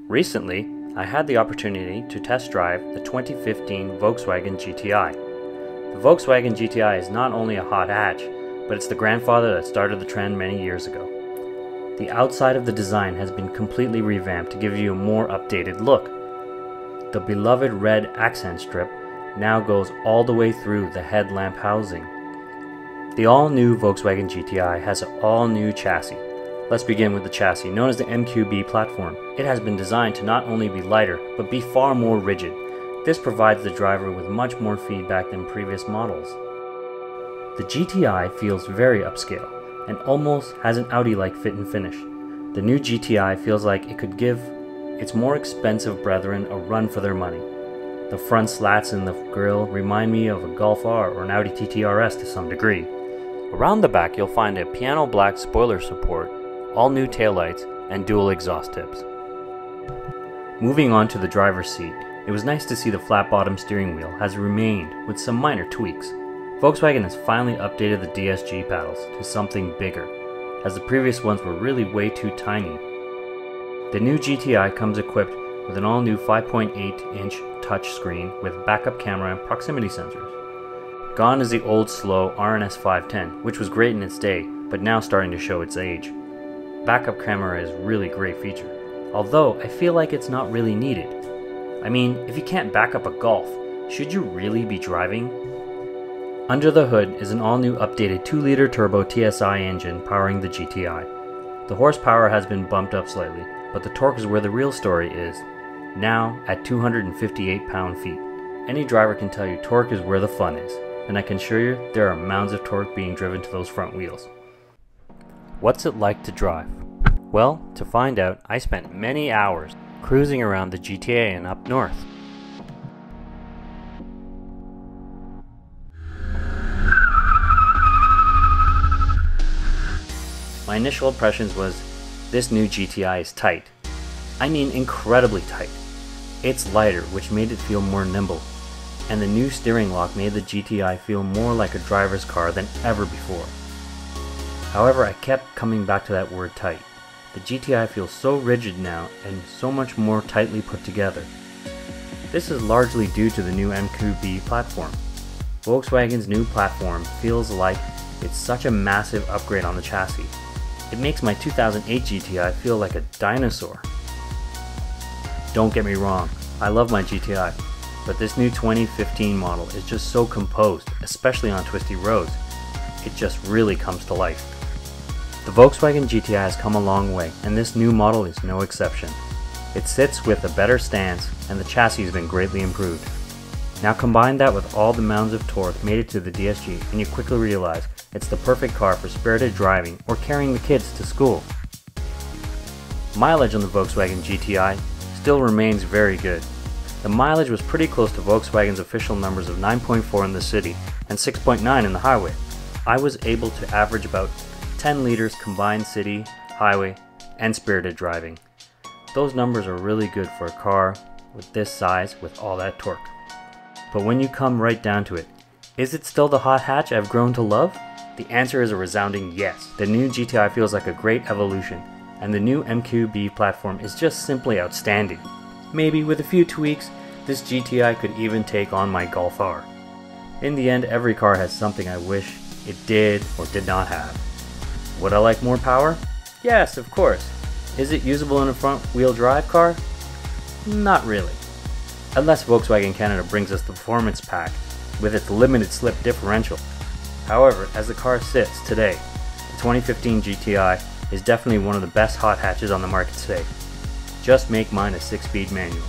Recently, I had the opportunity to test drive the 2015 Volkswagen GTI. The Volkswagen GTI is not only a hot hatch, but it's the grandfather that started the trend many years ago. The outside of the design has been completely revamped to give you a more updated look. The beloved red accent strip now goes all the way through the headlamp housing. The all-new Volkswagen GTI has an all-new chassis. Let's begin with the chassis, known as the MQB platform. It has been designed to not only be lighter, but be far more rigid. This provides the driver with much more feedback than previous models. The GTI feels very upscale, and almost has an Audi-like fit and finish. The new GTI feels like it could give its more expensive brethren a run for their money. The front slats in the grille remind me of a Golf R or an Audi TT RS to some degree. Around the back you'll find a piano black spoiler support, all new taillights, and dual exhaust tips. Moving on to the driver's seat, it was nice to see the flat bottom steering wheel has remained with some minor tweaks. Volkswagen has finally updated the DSG paddles to something bigger, as the previous ones were really way too tiny. The new GTI comes equipped with an all-new 5.8-inch touchscreen with backup camera and proximity sensors. Gone is the old slow RNS 510, which was great in its day, but now starting to show its age. Backup camera is a really great feature, although I feel like it's not really needed. I mean, if you can't back up a Golf, should you really be driving? Under the hood is an all-new updated 2-liter turbo TSI engine powering the GTI. The horsepower has been bumped up slightly, but the torque is where the real story is, now at 258 pound-feet. Any driver can tell you torque is where the fun is, and I can assure you there are mounds of torque being driven to those front wheels. What's it like to drive? Well, to find out, I spent many hours cruising around the GTA and up north. My initial impressions was, this new GTI is tight. I mean incredibly tight. It's lighter, which made it feel more nimble, and the new steering lock made the GTI feel more like a driver's car than ever before. However, I kept coming back to that word tight. The GTI feels so rigid now and so much more tightly put together. This is largely due to the new MQB platform. Volkswagen's new platform feels like it's such a massive upgrade on the chassis. It makes my 2008 GTI feel like a dinosaur. Don't get me wrong, I love my GTI, but this new 2015 model is just so composed, especially on twisty roads. It just really comes to life. The Volkswagen GTI has come a long way, and this new model is no exception. It sits with a better stance, and the chassis has been greatly improved. Now combine that with all the mounds of torque made it to the DSG, and you quickly realize it's the perfect car for spirited driving or carrying the kids to school. Mileage on the Volkswagen GTI still remains very good. The mileage was pretty close to Volkswagen's official numbers of 9.4 in the city and 6.9 in the highway. I was able to average about 10 liters combined city, highway, and spirited driving. Those numbers are really good for a car with this size with all that torque. But when you come right down to it, is it still the hot hatch I've grown to love? The answer is a resounding yes. The new GTI feels like a great evolution, and the new MQB platform is just simply outstanding. Maybe with a few tweaks, this GTI could even take on my Golf R. In the end, every car has something I wish it did or did not have. Would I like more power? Yes, of course. Is it usable in a front-wheel drive car? Not really. Unless Volkswagen Canada brings us the Performance Pack with its limited slip differential. However, as the car sits today, the 2015 GTI is definitely one of the best hot hatches on the market today. Just make mine a 6-speed manual.